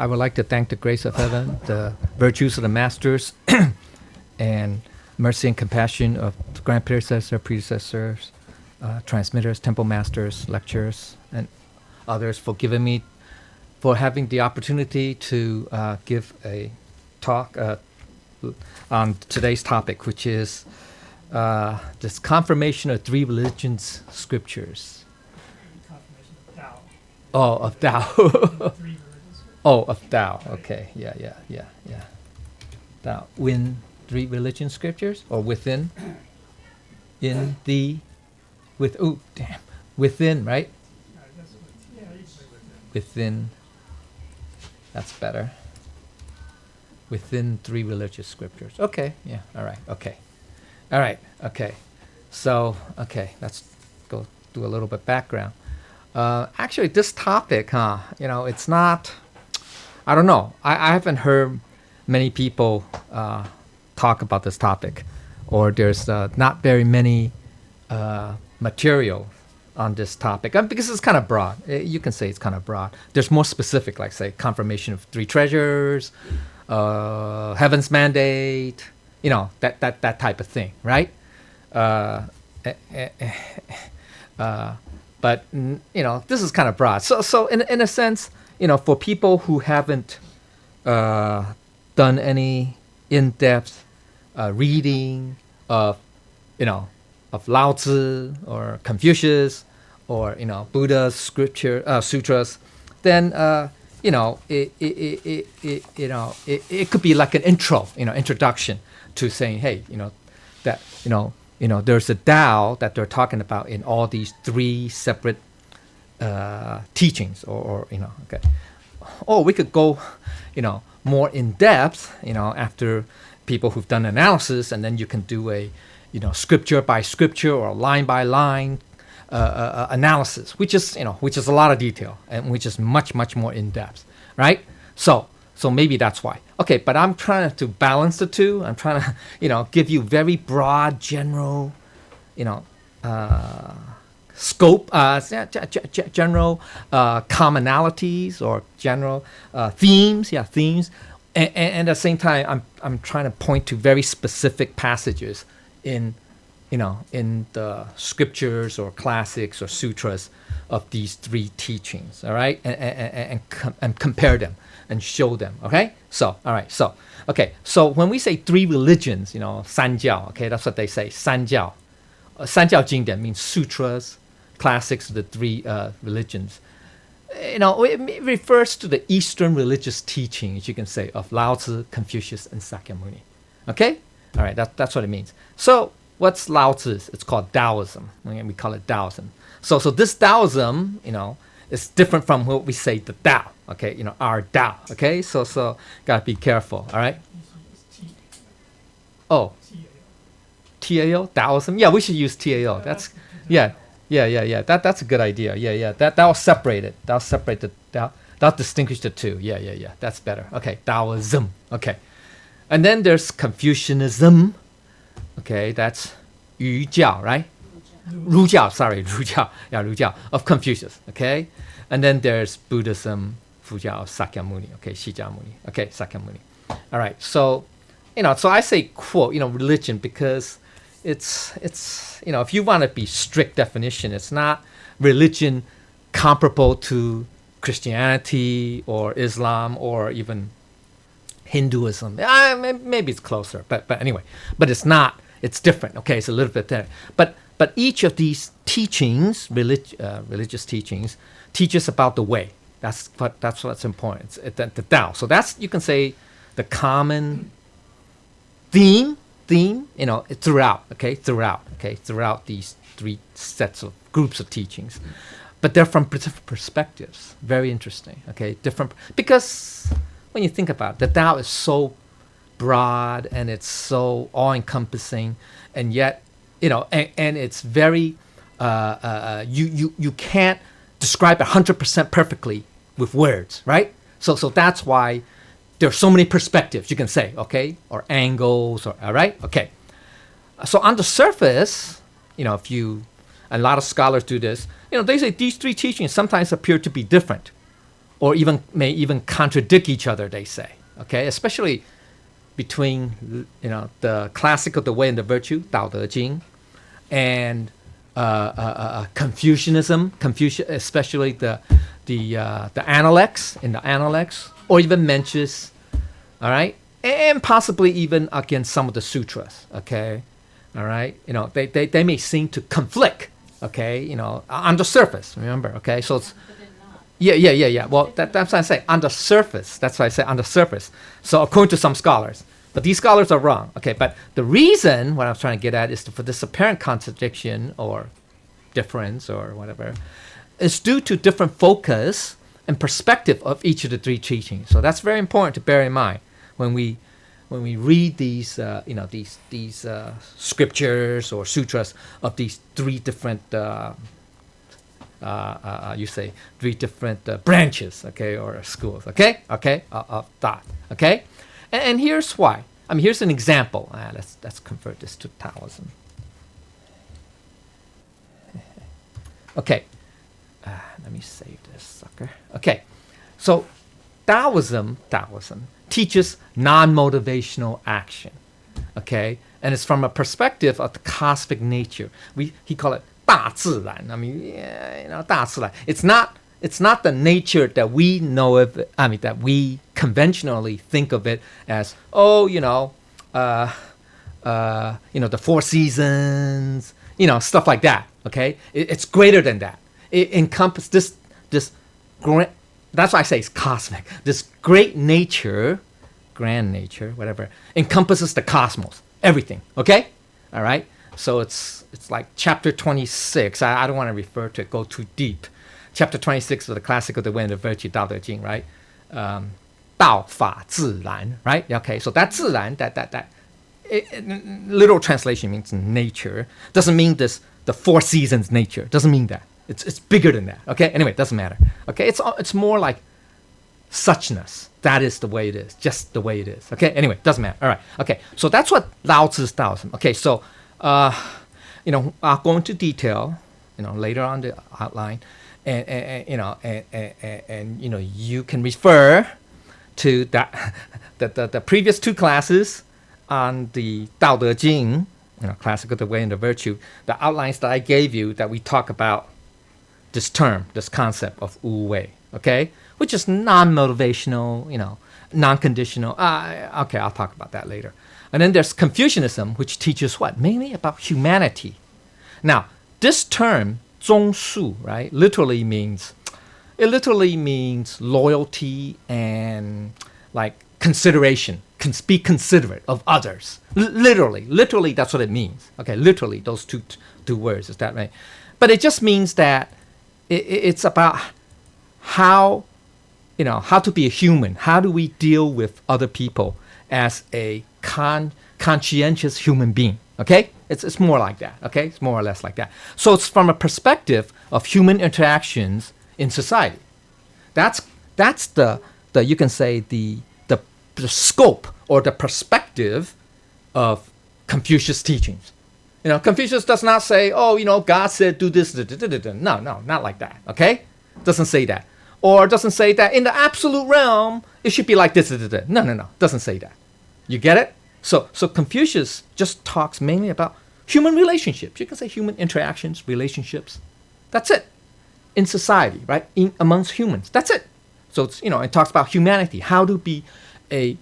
I would like to thank the grace of heaven, the virtues of the masters, and mercy and compassion of grand predecessors, transmitters, temple masters, lecturers, and others for giving me, for having the opportunity to give a talk on today's topic, which is this confirmation of three religions scriptures. Confirmation of Dao. Oh, of Dao. Three religions. Oh, of Dao. Okay, yeah. Dao. Within three religion scriptures, or within? In the, within, right? That's what, yeah, you can say within. Within. That's better. Within three religious scriptures. Okay, yeah, all right, okay. So, let's go do a little bit background. Actually, this topic, it's not, I don't know. I haven't heard many people talk about this topic, or there's not very many material on this topic, because it's kind of broad. You can say it's kind of broad. There's more specific, like say confirmation of three treasures, heaven's mandate, that type of thing, right? But this is kind of broad. So in a sense, for people who haven't done any in-depth reading of Lao Tzu or Confucius or Buddha's sutras, then it could be like an introduction to saying, hey, that there's a Tao that they're talking about in all these three separate teachings, or okay. Or we could go, more in depth, after people who've done analysis, and then you can do a scripture by scripture or line by line analysis, which is a lot of detail, and which is much more in depth, right? So maybe that's why. Okay, but I'm trying to balance the two. I'm trying to give you very broad, general, scope, general commonalities or general themes. Yeah, themes, and at the same time, I'm trying to point to very specific passages in the scriptures or classics or sutras of these three teachings, all right, and compare them and show them, okay? So, all right, so when we say three religions, 三教, okay, that's what they say, 三教. 三教经典 means sutras, classics of the three religions. It refers to the Eastern religious teachings, you can say, of Lao Tzu, Confucius, and Sakyamuni. Okay? All right, that's what it means. So, what's Lao Tzu? It's called Taoism. We call it Taoism. So this Taoism, is different from what we say the Tao. Okay, our Tao. Okay, so gotta be careful. All right. Oh, TAO Taoism. Yeah, we should use TAO. That's yeah. That's a good idea. Yeah. That'll separate it. That'll separate the that'll distinguish the two. Yeah. That's better. Okay, Taoism. Okay, and then there's Confucianism. Okay, that's 儒教, right? 儒教, Yeah, 儒教 of Confucius. Okay, and then there's Buddhism, 佛教 Sakyamuni. Okay, 释迦牟尼. Okay, Sakyamuni. All right. So, so I say quote, religion, because it's if you want to be strict definition, it's not religion comparable to Christianity or Islam or even Hinduism. Maybe it's closer, but anyway, but it's not. It's different. Okay, it's a little bit there. But each of these teachings, religious teachings, teaches about the way. That's what's important. It's the Tao. So that's, you can say, the common theme. Throughout these three sets of groups of teachings, but they're from different perspectives. Very interesting. Okay, different, because when you think about it, the Tao is so broad and it's so all-encompassing, and yet and it's very you can't describe 100% perfectly with words, right? So that's why there's so many perspectives, you can say, okay, or angles, or all right, okay. So on the surface, if a lot of scholars do this, they say these three teachings sometimes appear to be different, or even may even contradict each other, they say. Okay, especially between the classic of the way and the virtue, Dao De Jing, and Confucianism, especially the Analects, in the Analects, or even Mencius, all right, and possibly even against some of the sutras. Okay, all right, they may seem to conflict. Okay, on the surface. Remember, okay, so it's yeah. Well, that's what I say on the surface. That's why I say on the surface. So according to some scholars. But these scholars are wrong. Okay, but the reason, what I was trying to get at, is for this apparent contradiction or difference or whatever, is due to different focus and perspective of each of the three teachings. So that's very important to bear in mind when we read these these scriptures or sutras of these three different three different branches, okay, or schools, okay, of thought, okay. And here's why. I mean, here's an example. Let's convert this to Taoism. Okay. Let me save this sucker. Okay. So Taoism teaches non-motivational action. Okay. And it's from a perspective of the cosmic nature. He call it 大自然. I mean, 大自然. It's not the nature that we know of. I mean, that we conventionally think of it as. The four seasons. Stuff like that. Okay, it's greater than that. It encompasses this grand. That's why I say it's cosmic. This great nature, grand nature, whatever, encompasses the cosmos, everything. Okay, all right. So it's like chapter 26. I don't want to refer to it. Go too deep. Chapter 26 of the classic of the way and the virtue, Dao De Jing, right? 道法自然, right? Okay, so that 自然, that literal translation means nature. Doesn't mean the four seasons nature. Doesn't mean that. It's bigger than that. Okay, anyway, it doesn't matter. Okay, it's more like suchness. That is the way it is, just the way it is. Okay, anyway, doesn't matter. All right. Okay, so that's what Lao Tzu's Taoism. Okay, so I'll go into detail, later on the outline. And you can refer to the previous two classes on the Dao De Jing, classic of the way and the virtue, the outlines that I gave you that we talk about this term, this concept of Wu Wei, okay, which is non-motivational, non-conditional. Okay, I'll talk about that later. And then there's Confucianism, which teaches what? Mainly about humanity. Now, this term 忠恕, right? Literally means loyalty and like consideration. Be considerate of others. Literally, that's what it means. Okay, literally, those two words. Is that right? But it just means that it's about how to be a human. How do we deal with other people as a conscientious human being? Okay, it's more like that. Okay, it's more or less like that. So it's from a perspective of human interactions in society. That's the you can say the scope or the perspective of Confucius' teachings. Confucius does not say, God said do this. No, not like that. Okay, doesn't say that, or doesn't say that in the absolute realm it should be like this. No, doesn't say that. You get it? So Confucius just talks mainly about human relationships. You can say human interactions, relationships. That's it. In society, right? Amongst humans. That's it. So it's, it talks about humanity, how to be a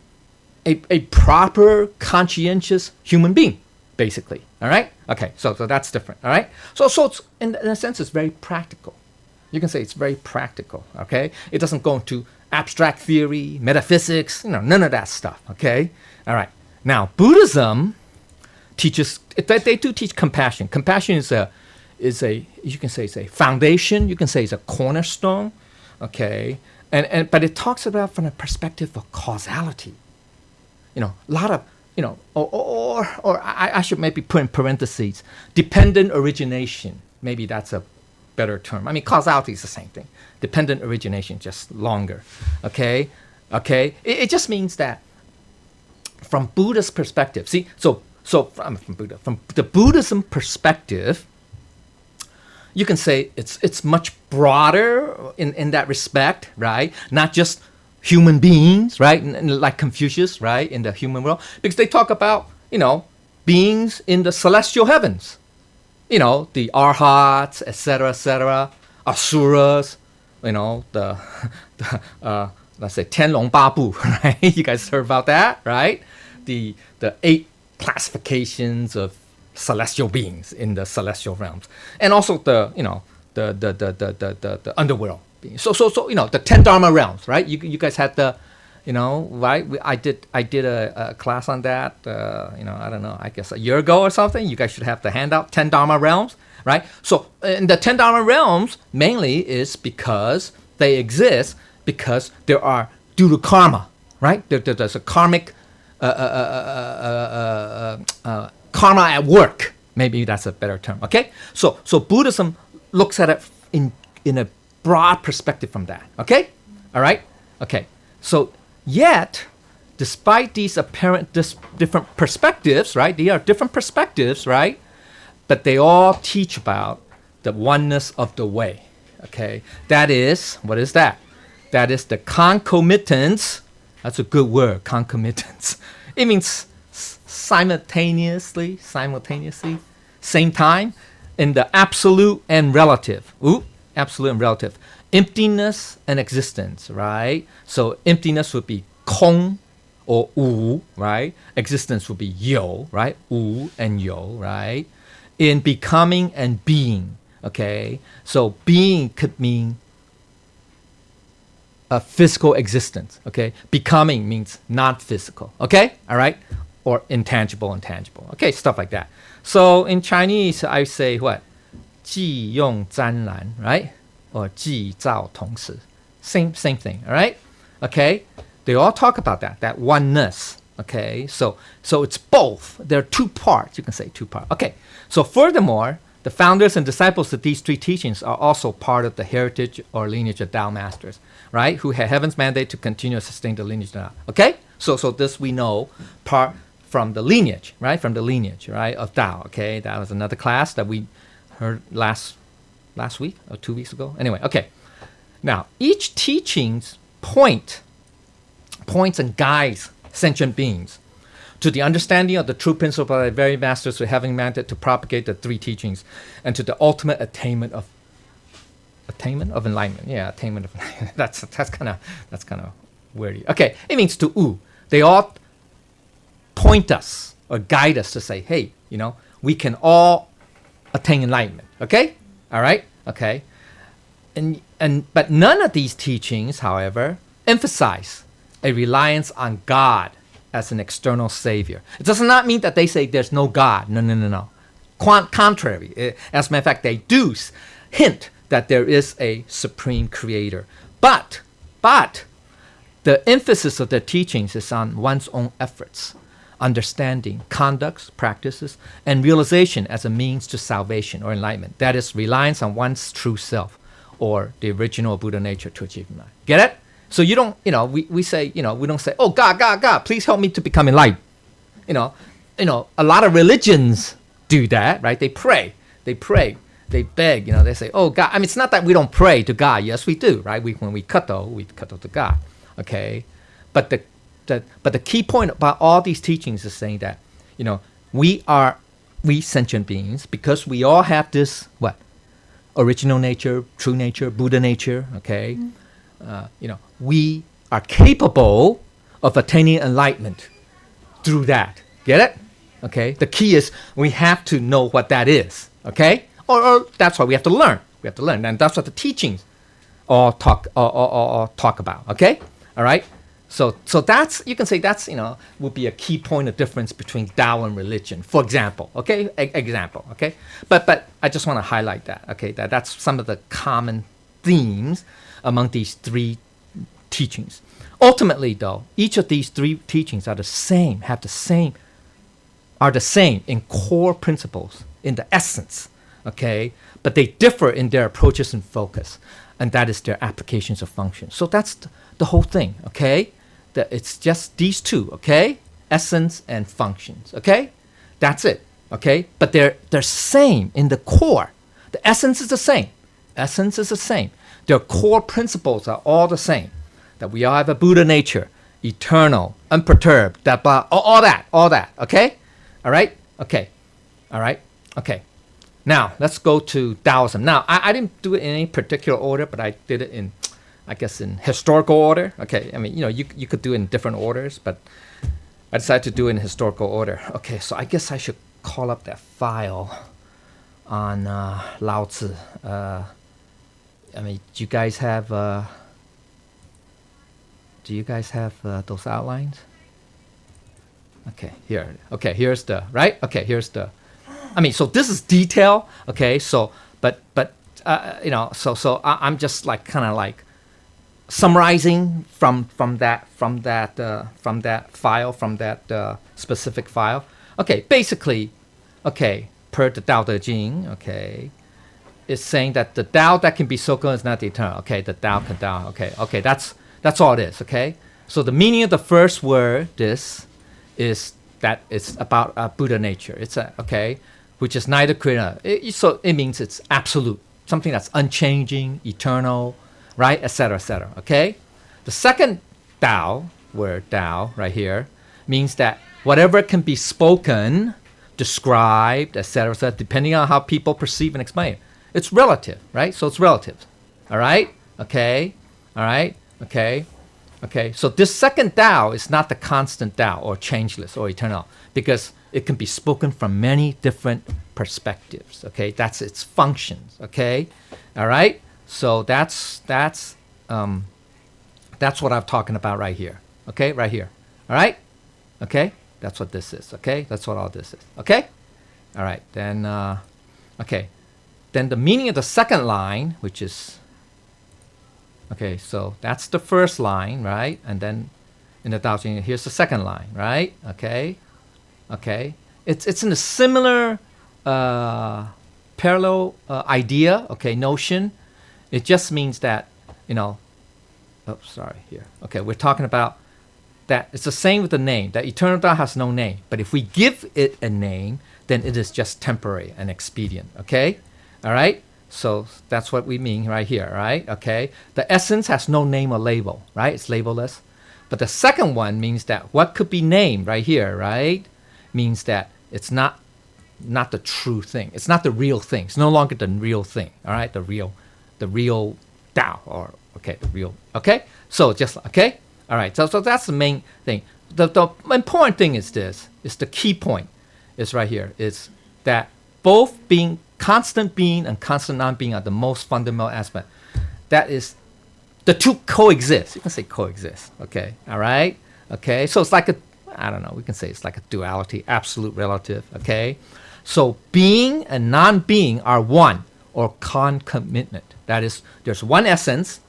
proper, conscientious human being, basically. All right? Okay, so that's different. All right? So it's, in a sense, it's very practical. You can say it's very practical. Okay? It doesn't go into abstract theory, metaphysics, none of that stuff. Okay? All right. Now, Buddhism teaches, they do teach compassion. Compassion is a you can say it's a foundation, you can say it's a cornerstone, okay? But it talks about from a perspective of causality. A lot of, or I should maybe put in parentheses, dependent origination. Maybe that's a better term. I mean, causality is the same thing. Dependent origination, just longer, okay? Okay? It just means that from Buddha's perspective, see, from the Buddhism perspective, you can say it's much broader in that respect, right? Not just human beings, right? Like Confucius, right? In the human world, because they talk about, beings in the celestial heavens, the arhats, etc., asuras, the let's say Tianlong Babu, right? You guys heard about that, right? The 8 classifications of celestial beings in the celestial realms, and also the underworld beings. So the 10 Dharma realms, right? You guys had the, right? I did a class on that. I don't know, I guess a year ago or something. You guys should have the handout, 10 Dharma realms, right? So in the 10 Dharma realms mainly is because they exist because there are due to karma, right? There's a karmic karma at work. Maybe that's a better term. Okay, so Buddhism looks at it in a broad perspective from that. Okay, all right. Okay, so yet, despite these apparent different perspectives, right? They are different perspectives, right? But they all teach about the oneness of the way. Okay, that is, what is that? That is the concomitance. That's a good word, concomitance. It means simultaneously, same time, in the absolute and relative. Absolute and relative. Emptiness and existence, right? So emptiness would be 空 or 无, right? Existence would be 有, right? 无 and 有, right? In becoming and being, okay? So being could mean a physical existence, okay? Becoming means non-physical, okay? All right? Or intangible, okay? Stuff like that. So in Chinese, I say what? 即用沾染, right? Or 即照同时. Same thing, all right? Okay? They all talk about that oneness, okay? So it's both. There are 2 parts, you can say 2 parts. Okay, so furthermore, the founders and disciples of these 3 teachings are also part of the heritage or lineage of Tao masters, right? Who had heaven's mandate to continue to sustain the lineage of Tao. Okay? So this we know part from the lineage, right? From the lineage, right, of Tao. Okay? That was another class that we heard last week or 2 weeks ago. Anyway, okay. Now, each teachings points and guides sentient beings to the understanding of the true principle by the very masters who having mandate to propagate the 3 teachings and to the ultimate attainment of enlightenment. Yeah, attainment of enlightenment. that's kind of wordy. Okay, it means to They all point us or guide us to say, hey, we can all attain enlightenment. Okay? All right? Okay. But none of these teachings, however, emphasize a reliance on God as an external savior. It does not mean that they say there's no God. No. Contrary. As a matter of fact, they do hint that there is a supreme creator. But the emphasis of their teachings is on one's own efforts, understanding, conducts, practices, and realization as a means to salvation or enlightenment. That is, reliance on one's true self or the original Buddha nature to achieve enlightenment. Get it? So you don't, we say, we don't say, oh, God, please help me to become enlightened. A lot of religions do that, right? They pray, they beg, they say, oh, God. I mean, it's not that we don't pray to God. Yes, we do, right? When we kato to God, okay? But the key point about all these teachings is saying that, we sentient beings, because we all have this, original nature, true nature, Buddha nature, okay? We are capable of attaining enlightenment through that. Get it? Okay? The key is we have to know what that is. Okay? Or that's what we have to learn. We have to learn. And that's what the teachings all talk about. Okay? All right? So that's, you can say that's, would be a key point of difference between Tao and religion, for example. Okay? Example. Okay? But I just want to highlight that. Okay? That's some of the common themes among these 3 teachings. Ultimately, though, each of these 3 teachings are the same in core principles, in the essence, okay? But they differ in their approaches and focus, and that is their applications of function. So that's the whole thing, okay? It's just these 2, okay? Essence and functions, okay? That's it, okay? But they're same in the core. The essence is the same. Essence is the same. Their core principles are all the same. That we all have a Buddha nature, eternal, unperturbed, that blah, all that, okay? All right? Okay. All right? Okay. Now, let's go to Taoism. Now, I didn't do it in any particular order, but I did it in, I guess, in historical order. Okay, I mean, you could do it in different orders, but I decided to do it in historical order. Okay, so I guess I should call up that file on Lao Tzu. I mean, do you guys have those outlines? Okay, here. Okay, here's the, right? Okay, here's the, I mean, so this is detail. Okay, so, but so I'm just like kind of like summarizing from that file, from that specific file. Okay, basically, okay, per the Tao Te Ching, okay, it's saying that the Tao that can be spoken is not the eternal. Okay, the Tao can Tao. Okay, that's all it is. Okay, so the meaning of the first word, this, is that it's about Buddha nature. It's which is neither created. So it means it's absolute, something that's unchanging, eternal, right, etc., etc. Okay, the second Tao word, Tao, right here, means that whatever can be spoken, described, etc., etc., depending on how people perceive and explain it. It's relative, right? So it's relative. All right? Okay? All right? Okay? Okay? So this second Tao is not the constant Tao or changeless or eternal, because it can be spoken from many different perspectives. Okay? That's its functions. Okay? All right? So that's what I'm talking about right here. Okay? Right here. All right? Okay? That's what this is. Okay? That's what all this is. Okay? All right. Then, okay. Then the meaning of the second line, which is, okay, so that's the first line, right? And then in the Tao Te Ching, here's the second line, right? Okay, okay. It's in a similar parallel idea, okay, notion. It just means that, oh, sorry, here. Okay, we're talking about that it's the same with the name. That eternal Tao has no name. But if we give it a name, then it is just temporary and expedient, okay? All right, so that's what we mean right here, right? Okay, the essence has no name or label, right? It's labelless. But the second one means that what could be named right here, right, means that it's not the true thing. It's not the real thing. It's no longer the real thing. All right, the real Tao, or okay, the real. Okay, so just okay. All right, so that's the main thing. The important thing is this. Is the key point. Is right here. Is that both being constant being and constant non-being are the most fundamental aspect. That is, the two coexist. You can say coexist. Okay. All right. Okay. So it's like I don't know. We can say it's like a duality, absolute, relative. Okay. So being and non-being are one, or concomitant. That is, there's one essence.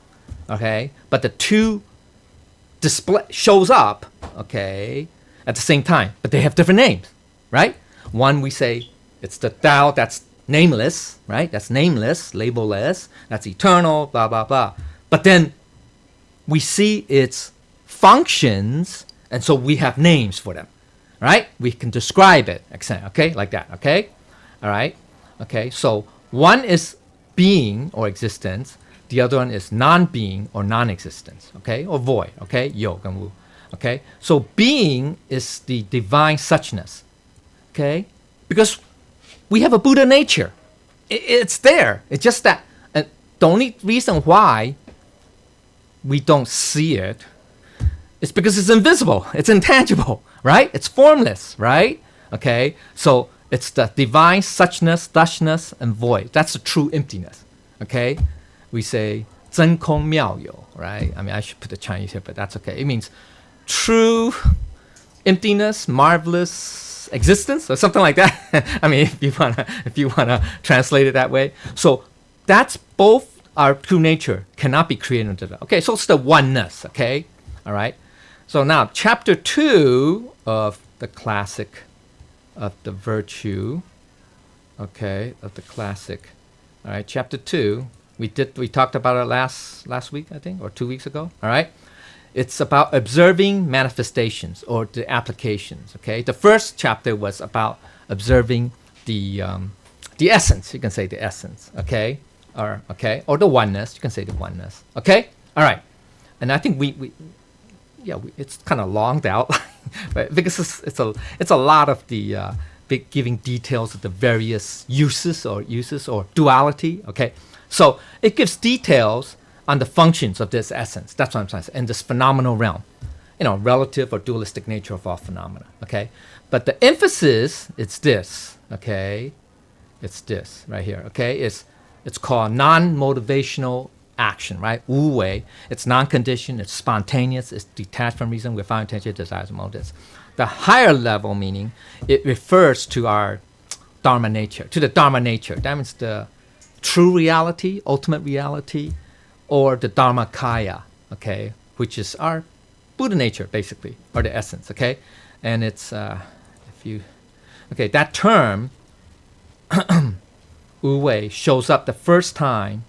Okay. But the two shows up. Okay. At the same time, but they have different names. Right. One we say it's the Tao that's nameless, right? That's nameless, labelless, that's eternal, blah, blah, blah. But then we see its functions, and so we have names for them, right? We can describe it, okay, like that, okay? All right, okay, so one is being or existence, the other one is non-being or non-existence, okay, or void, okay, yo and wu, okay? So being is the divine suchness, okay? Because we have a Buddha nature. It's there. It's just that the only reason why we don't see it is because it's invisible. It's intangible, right? It's formless, right? Okay, so it's the divine suchness, thusness, and void. That's the true emptiness. Okay, we say 真空妙有, right? I mean, I should put the Chinese here, but that's okay. It means true emptiness, marvelous existence, or something like that. I mean, if you wanna translate it that way. So that's both our true nature, cannot be created. Okay, so it's the oneness. Okay, all right. So now chapter 2 of the classic of the virtue. Okay, of the classic. All right, chapter 2. We talked about it last week, I think, or 2 weeks ago. All right. It's about observing manifestations or the applications. Okay, the first chapter was about observing the the essence. You can say the essence, okay, or the oneness. You can say the oneness, okay. All right, and I think it's kind of long out, but because it's a lot of the giving details of the various uses or duality, okay. So it gives details on the functions of this essence. That's what I'm trying to say. In this phenomenal realm, relative or dualistic nature of all phenomena, okay. But the emphasis, it's this, okay. It's this right here, okay. It's called non-motivational action, right? Wu Wei. It's non-conditioned. It's spontaneous. It's detached from reason without intention, desires, and motives. The higher level meaning, it refers to our Dharma nature, to the Dharma nature. That means the true reality, ultimate reality, or the Dharmakaya, okay, which is our Buddha nature, basically, or the essence, okay? And it's, that term, Wu Wei, shows up the first time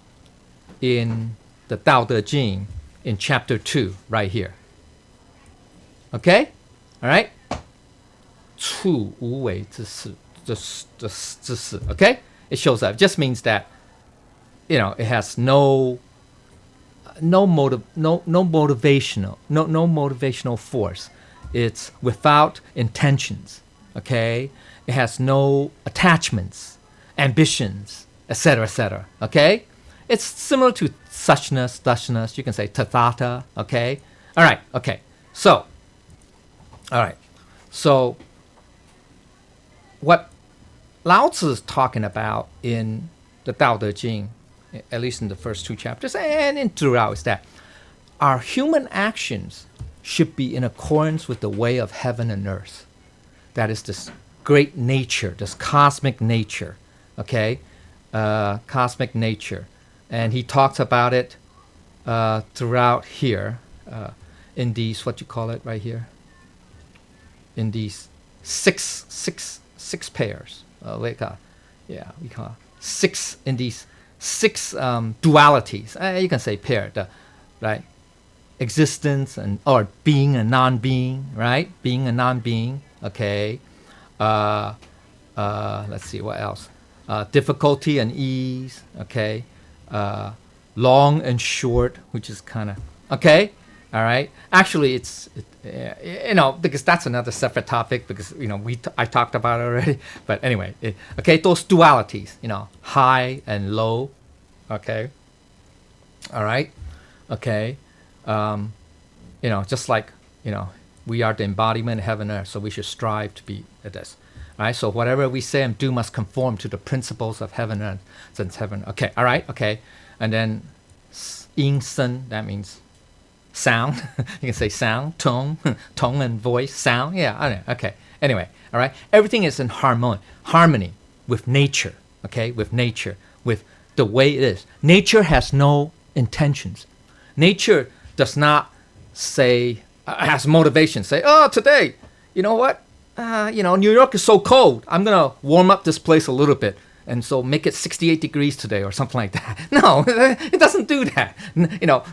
in the Tao Te Ching in chapter 2, right here. Okay? All right? 处无为之事, okay? It shows up. It just means that, it has no motivational force. It's without intentions, okay? It has no attachments, ambitions, etc., okay? It's similar to suchness, thusness. You can say tathata, okay? All right, okay. So, what Lao Tzu is talking about in the Tao Te Ching, at least in the first 2 chapters and throughout, is that our human actions should be in accordance with the way of heaven and earth. That is this great nature, this cosmic nature, okay? Cosmic nature. And he talks about it throughout here in these, what you call it right here? In these six pairs. We call 6 in these 6 dualities. You can say pair, right? Existence or being and non-being, right? Being and non-being, okay. Let's see, what else? Difficulty and ease, okay. Long and short, which is kind of, okay. All right. Actually, because that's another separate topic because, I talked about it already. But anyway, okay, those dualities, high and low, okay. All right. Okay. Just like, we are the embodiment of heaven and earth, so we should strive to be at this. All right. So whatever we say and do must conform to the principles of heaven and earth, since heaven. Okay. All right. Okay. And then yin sen, that means sound. You can say sound, tone and voice, sound. Yeah, I know. Okay. Anyway, all right. Everything is in harmony with nature. Okay, with nature, with the way it is. Nature has no intentions. Nature does not say has motivation. Say, oh, today, you know what? New York is so cold. I'm gonna warm up this place a little bit. And so make it 68 degrees today or something like that. No, it doesn't do that.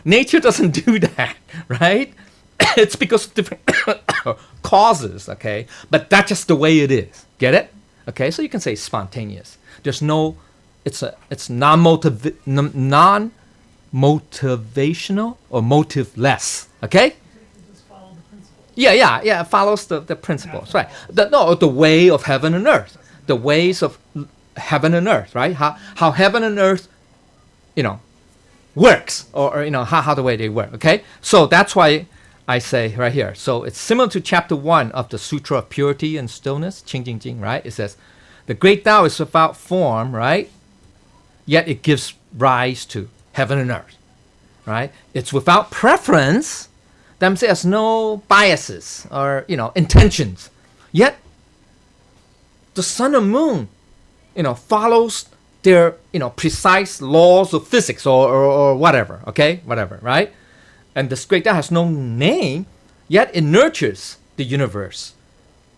Nature doesn't do that, right? It's because of different causes, okay? But that's just the way it is. Get it? Okay, so you can say spontaneous. There's no, it's non-motivational or motiveless, okay? Just follow the principle. Yeah, it follows the principles, right? The way of heaven and earth. The ways of heaven and earth, right? How heaven and earth, works, or how the way they work. Okay, so that's why I say right here. So it's similar to chapter 1 of the Sutra of Purity and Stillness, Qing Jing Jing, right? It says, the great Tao is without form, right? Yet it gives rise to heaven and earth, right? It's without preference. That means it has no biases or intentions. Yet the sun and moon follows their, precise laws of physics or whatever, okay? Whatever, right? And this great Tao has no name, yet it nurtures the universe.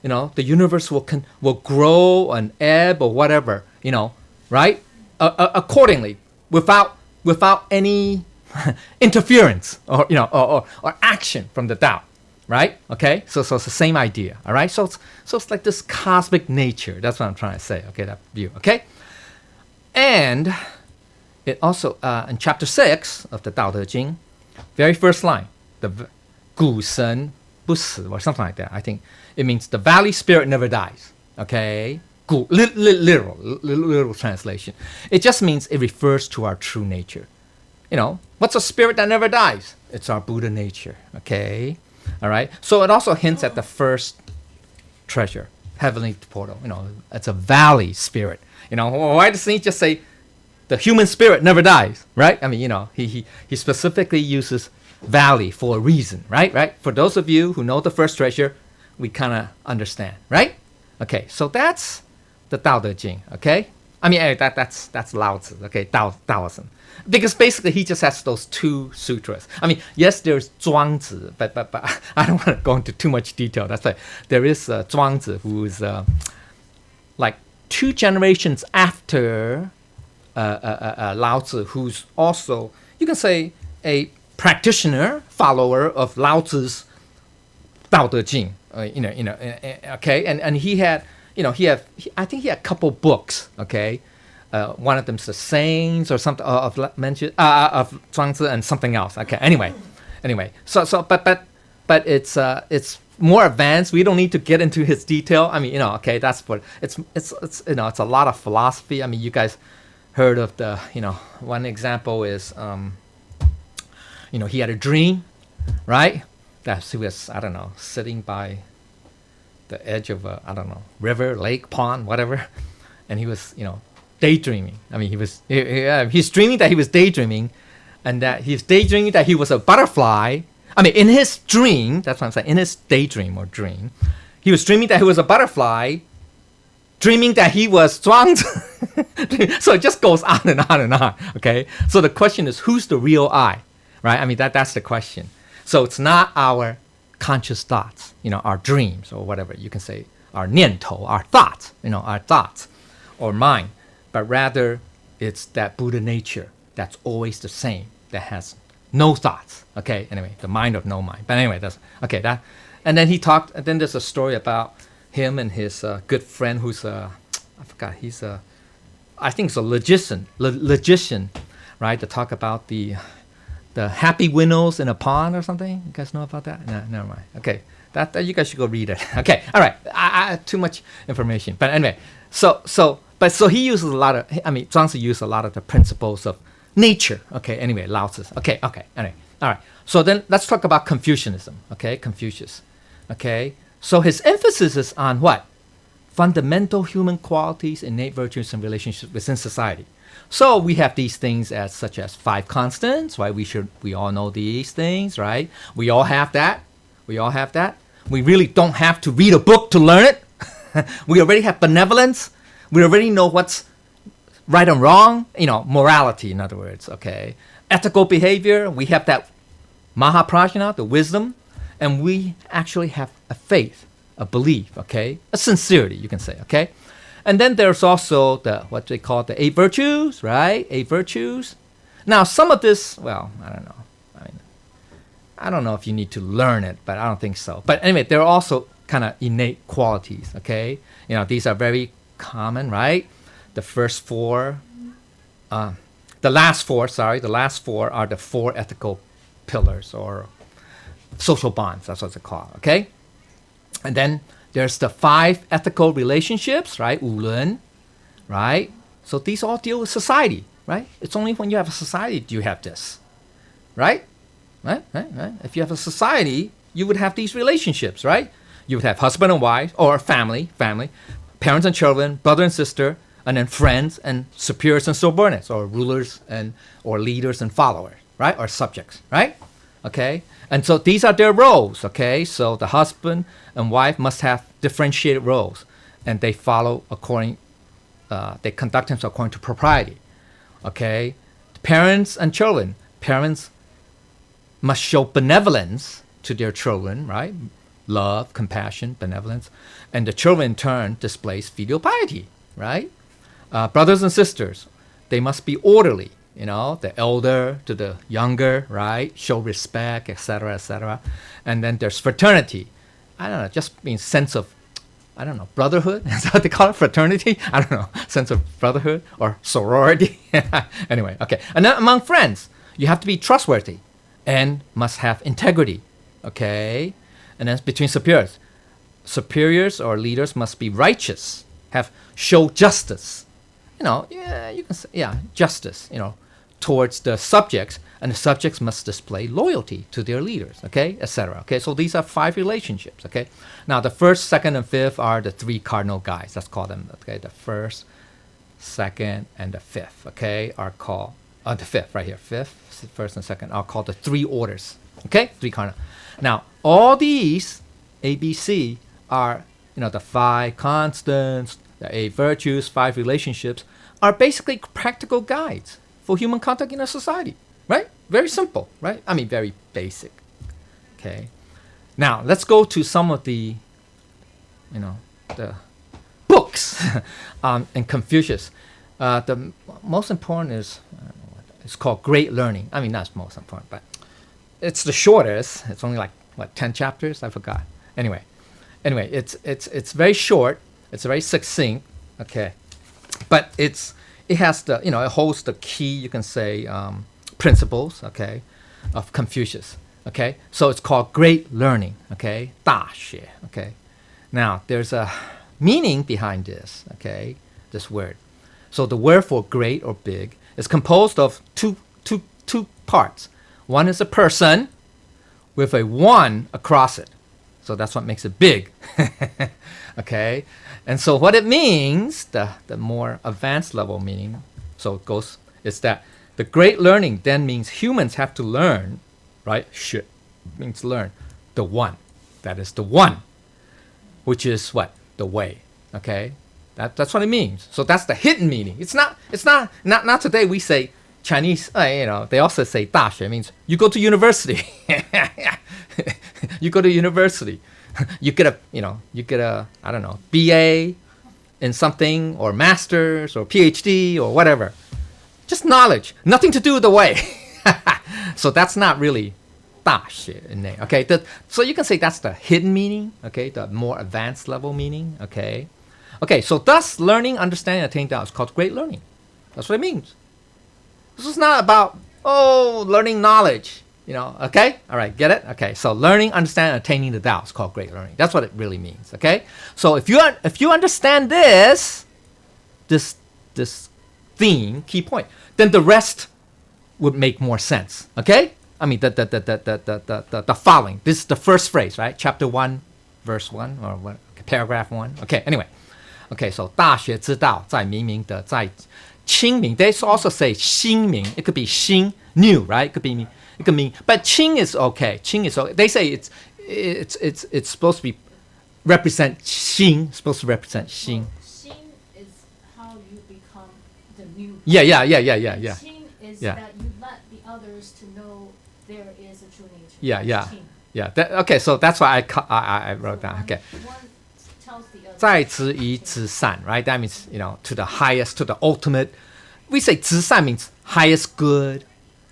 The universe will grow and ebb or whatever, right? Accordingly, without any interference or action from the Tao, right? Okay, so it's the same idea, all right? So it's like this cosmic nature. That's what I'm trying to say. Okay, that view. Okay, And it also, in chapter 6 of the Tao Te Ching, very first line, the 古神不死 or something like that. I think it means the valley spirit never dies. Okay? Literal translation. It just means it refers to our true nature. You know, what's a spirit that never dies? It's our Buddha nature. Okay? All right? So it also hints at the first treasure, heavenly portal. You know, it's a valley spirit. You know, why doesn't he just say the human spirit never dies, right? I mean, you know, he specifically uses valley for a reason, right? For those of you who know the first treasure, we kind of understand, right? Okay, so that's the Tao Te Ching, okay? I mean, that's Lao Tzu, okay, Taoism. Because basically he just has those two sutras. I mean, yes, there's Zhuangzi, but I don't want to go into too much detail. That's why there is Zhuangzi, who is like 2 generations after Lao Tzu, who's also, you can say, a practitioner, follower of Lao Tzu's Tao Te Ching. Okay, and he had, I think he had a couple books. Okay, one of them's the Sayings or something of Zhuangzi and something else. Okay, anyway, but it's more advanced. We don't need to get into his detail. I mean, okay, that's what it's it's a lot of philosophy. I mean, you guys heard of the, one example is, he had a dream, right? That he was, I don't know, sitting by the edge of a, I don't know, river, lake, pond, whatever. And he was, daydreaming. I mean, he's dreaming that he was daydreaming, and that he's daydreaming that he was a butterfly. I mean, in his dream, that's what I'm saying, in his daydream or dream, he was dreaming that he was a butterfly, dreaming that he was Zhuangzi. So it just goes on and on and on, okay? So the question is, who's the real I, right? I mean, that's the question. So it's not our conscious thoughts, our dreams or whatever. You can say our 念头, our thoughts, our thoughts or mind. But rather, it's that Buddha nature that's always the same, that has no thoughts. Okay, anyway, the mind of no mind. But anyway, that's, okay, that. And then he talked, and then there's a story about him and his good friend who's I forgot, he's I think it's a logician, right? To talk about the happy winnows in a pond or something. You guys know about that? No, never mind. Okay, that you guys should go read it. Okay, all right. I too much information, but anyway. So he uses a lot of. I mean, Zhuangzi used a lot of the principles of nature. Okay, anyway, Lao Tzu. Okay. Anyway, all right. So then let's talk about Confucianism. Okay, Confucius. Okay, so his emphasis is on what? Fundamental human qualities, innate virtues, and relationships within society. So we have these things such as 5 constants, right? We all know these things, right? We all have that. We really don't have to read a book to learn it. We already have benevolence. We already know what's right and wrong. Morality, in other words, okay? Ethical behavior, we have that Mahaprajna, the wisdom, and we actually have a faith, a belief, okay? A sincerity, you can say, okay? And then there's also what they call the 8 virtues, right? 8 virtues. Now, some of this, well, I don't know. I don't know if you need to learn it, but I don't think so. But anyway, there are also kind of innate qualities, okay? These are very common, right? The first 4, the last 4 are the 4 ethical pillars or social bonds, that's what it's called, okay? And then there's the 5 ethical relationships, right? 五伦, right? So these all deal with society, right? It's only when you have a society do you have this, right? Right? If you have a society, you would have these relationships, right? You would have husband and wife, or family, parents and children, brother and sister, and then friends and superiors and subordinates, or rulers or leaders and followers, right? Or subjects, right? Okay? And so these are their roles, okay? So the husband and wife must have differentiated roles, and they follow they conduct themselves according to propriety, okay? Parents and children. Parents must show benevolence to their children, right? Love, compassion, benevolence. And the children in turn displays filial piety, right? Brothers and sisters, they must be orderly. The elder to the younger, right? Show respect, etc., etc. And then there's fraternity. I don't know, just means sense of I don't know, brotherhood? Is that what they call it? Fraternity? I don't know. Sense of brotherhood or sorority? Anyway, okay. And then among friends, you have to be trustworthy and must have integrity. Okay? And then between superiors. Superiors or leaders must be righteous, show justice. You can say, justice, towards the subjects, and the subjects must display loyalty to their leaders, okay, etc. Okay, so these are 5 relationships, okay. Now the first, second, and fifth are the 3 cardinal guides. Let's call them, okay. The first, second, and the fifth, okay, are called the fifth right here. Fifth, first, and second are called the 3 orders, okay, 3 cardinal. Now all these A, B, C are, the 5 constants, the 8 virtues, 5 relationships are basically practical guides for human conduct in a society, right? Very simple, right? I mean, very basic, okay? Now, let's go to some of the, the books in Confucius. The most important is, it's called Great Learning. I mean, that's most important, but it's the shortest. It's only like, 10 chapters? I forgot. Anyway, it's very short. It's very succinct, okay? But it has the, it holds the key, you can say, principles, okay, of Confucius, okay? So it's called Great Learning, okay? 大学, okay? Now, there's a meaning behind this, okay? This word. So the word for great or big is composed of two parts. One is a person with a 1 across it. So that's what makes it big, okay? And so what it means, the more advanced level meaning, so it goes, is that the great learning then means humans have to learn, right? Should means learn the 1. That is the 1, which is what? The way, okay? That's what it means. So that's the hidden meaning. It's not today we say Chinese, they also say 大学 means you go to university. You go to university. You get a, I don't know, BA in something, or master's, or PhD, or whatever. Just knowledge, nothing to do with the way. So that's not really 大学 in there, okay? So you can say that's the hidden meaning, okay? The more advanced level meaning, okay? Okay, so thus learning, understanding, attaining Dao is called great learning. That's what it means. This is not about, learning knowledge. Okay? All right, get it? Okay, so learning, understanding, attaining the Tao is called great learning. That's what it really means, okay? So if you understand this theme, key point, then the rest would make more sense, okay? I mean, the following. This is the first phrase, right? Chapter 1, verse 1, or what? Paragraph 1. Okay, anyway. Okay, so 大学之道在明明德在清明. They also say 新明. It could be 新, new, right? It could mean, but 清 is okay. 清 is okay. They say it's supposed to be represent 心, supposed to represent 心. 心 is how you become the new. Yeah. 心 is Yeah. that you let the others to know there is a true nature. Yeah. 心. Yeah. Okay, so that's why I wrote down. Okay. One tells the other. 在之以之善, right? That means, to the highest, to the ultimate. We say 之善 means highest good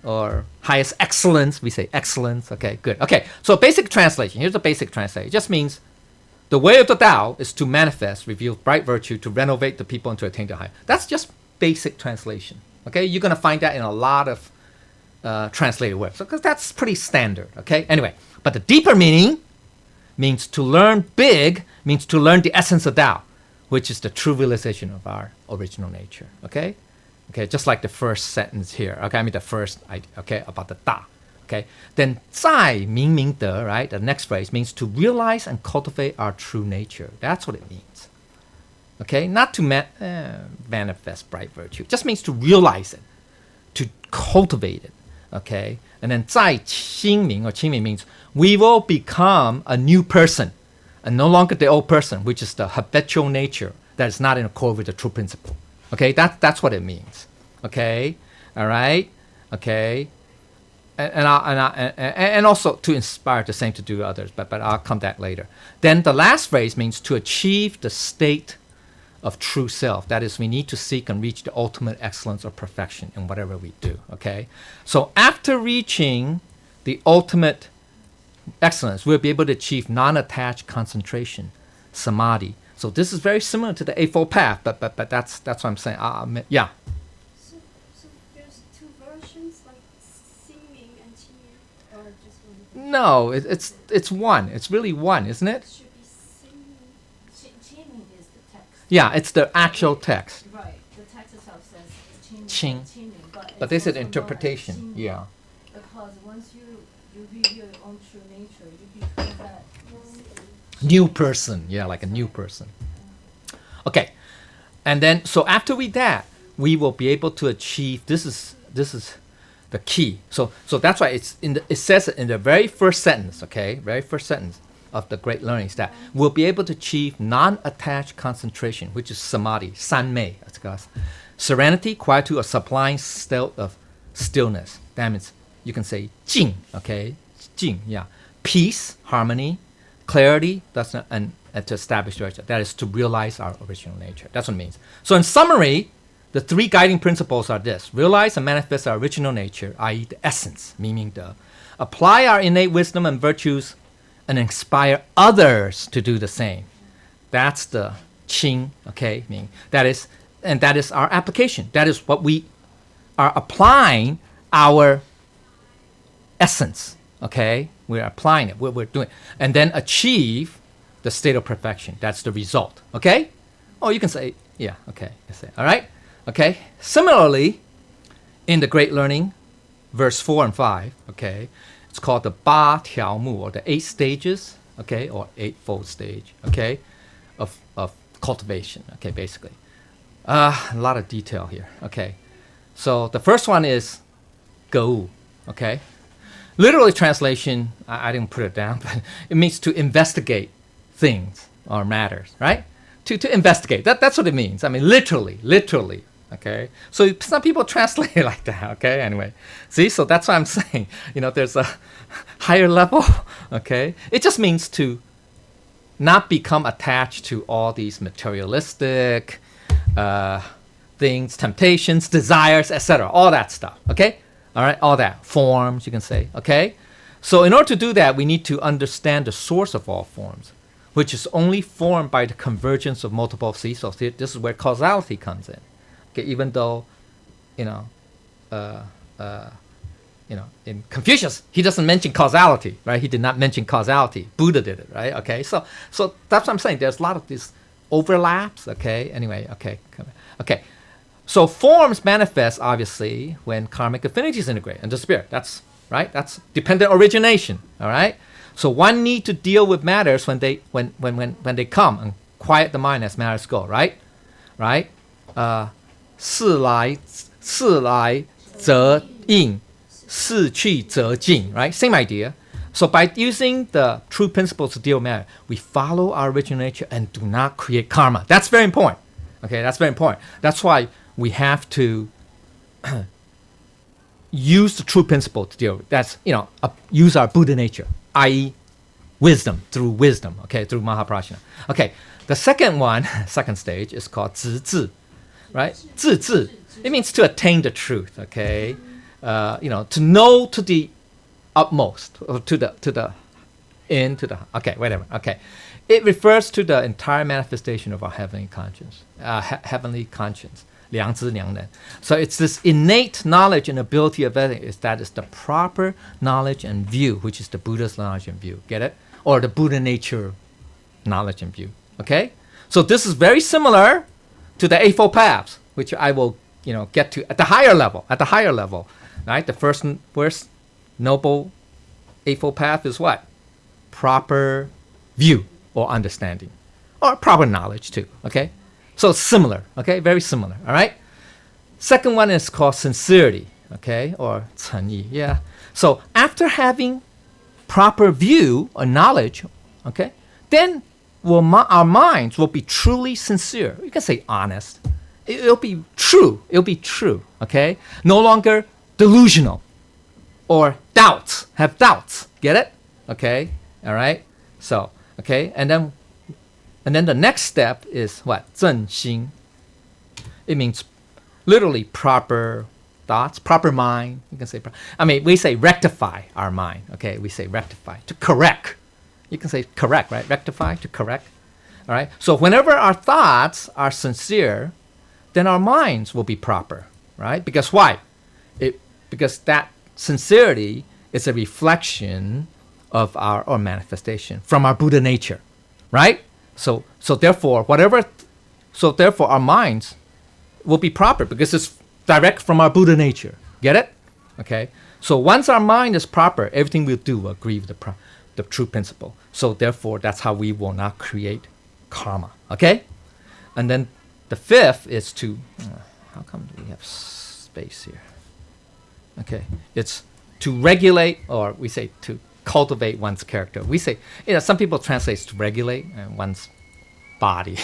or highest excellence. We say excellence. Okay, good. Okay, so basic translation. Here's the basic translation. It just means the way of the Tao is to manifest, reveal bright virtue, to renovate the people and to attain the high. That's just basic translation. Okay, you're going to find that in a lot of translated works, because that's pretty standard. Okay, anyway, but the deeper meaning means to learn big, means to learn the essence of Tao, which is the true realization of our original nature. Okay, just like the first sentence here. Okay, I mean the first idea. Okay, about the Da. Okay, then 在明明德, right? The next phrase means to realize and cultivate our true nature. That's what it means. Okay, not to manifest bright virtue. It just means to realize it, to cultivate it. Okay, and then 在清明, or 清明 means we will become a new person, and no longer the old person, which is the habitual nature that is not in accord with the true principle. Okay, that's what it means. Okay, all right. Okay, and also to inspire the same to do others. But I'll come to that later. Then the last phrase means to achieve the state of true self. That is, we need to seek and reach the ultimate excellence or perfection in whatever we do. Okay, so after reaching the ultimate excellence, we'll be able to achieve non-attached concentration, samadhi. So this is very similar to the Eightfold Path, but that's what I'm saying. Yeah. So there's two versions, like singing and qingming, or just one? No, it's one. It's really one, isn't it? It should be singing. Qingming is the text. Yeah, it's the actual text. Right. The text itself says it's Qing. qingming, But they it's said also known as interpretation. qingming. Yeah. Because once you reveal your own true nature, you become that. New person. Yeah, like a new person. Okay. And then so after we that, we will be able to achieve this is the key. So that's why it says it in the very first sentence, okay? Very first sentence of the Great Learning is that we'll be able to achieve non-attached concentration, which is samadhi, sanmei, that's called. Serenity, quietude, or sublime state of stillness. That means you can say jing, okay? Jing, yeah. Peace, harmony, clarity, that's not, and to establish direction. That is to realize our original nature. That's what it means. So in summary, the three guiding principles are this: realize and manifest our original nature, i.e. the essence, meaning the apply our innate wisdom and virtues and inspire others to do the same. That's the qing, okay? Meaning that is our application. That is what we are applying our essence, okay? We're applying it, we're doing it. And then achieve the state of perfection. That's the result, okay? Oh, you can say, yeah, okay. All right? Okay? Similarly, in the Great Learning, verse 4 and 5, okay, it's called the Ba Tiao Mu, or the 8 stages, okay, or eightfold stage, okay, of cultivation, okay, basically. A lot of detail here, okay. So the first one is Gou, okay. Literally translation, I didn't put it down, but it means to investigate things or matters, right? To investigate, that's what it means. I mean, literally, okay? So some people translate it like that, okay? Anyway, see, so that's what I'm saying. There's a higher level, okay? It just means to not become attached to all these materialistic things, temptations, desires, etc., all that stuff, okay? All right, all that, forms, you can say, okay? So in order to do that, we need to understand the source of all forms, which is only formed by the convergence of multiple seeds. So this is where causality comes in. Okay, even though, in Confucius, he doesn't mention causality, right? He did not mention causality. Buddha did it, right? Okay, so that's what I'm saying. There's a lot of these overlaps, okay? Anyway, okay. So forms manifest, obviously, when karmic affinities integrate into spirit. That's right? That's dependent origination, all right? So one need to deal with matters when they come and quiet the mind as matters go, right? Right? 事来则应，事去则静, right? Same idea. So by using the true principles to deal with matter, we follow our original nature and do not create karma. That's very important. Okay, that's very important. That's why we have to use the true principle to deal with. That's, use our Buddha nature, i.e. wisdom, through Mahaprajna. Okay, the second stage is called 直至, right? 自治, it means to attain the truth, okay? To know to the utmost, or to the end, okay, whatever, okay. It refers to the entire manifestation of our heavenly conscience, 良知良能. So it's this innate knowledge and ability of everything. That is the proper knowledge and view, which is the Buddha's knowledge and view. Get it? Or the Buddha nature knowledge and view. Okay? So this is very similar to the Eightfold Paths, which I will, get to at the higher level. Right? The first noble Eightfold Path is what? Proper view or understanding. Or proper knowledge too. Okay? So similar, okay, very similar, all right? Second one is called sincerity, okay, or 诚意, yeah. So after having proper view or knowledge, okay, then our minds will be truly sincere. You can say honest. It'll be true, okay? No longer delusional or have doubts, get it? Okay, all right? So, okay, and then the next step is what? 正心. It means literally proper thoughts, proper mind. You can say, we say rectify our mind. Okay, we say rectify, to correct. You can say correct, right? Rectify, to correct. All right. So whenever our thoughts are sincere, then our minds will be proper, right? Because why? Because that sincerity is a reflection of our or manifestation from our Buddha nature, right? So therefore our minds will be proper because it's direct from our Buddha nature. Get it? Okay. So once our mind is proper, everything we do will agree with the true principle. So therefore, that's how we will not create karma. Okay. And then the fifth is to. How come we have space here? Okay. It's to regulate, or we say to cultivate one's character. We say, some people translate to regulate one's body.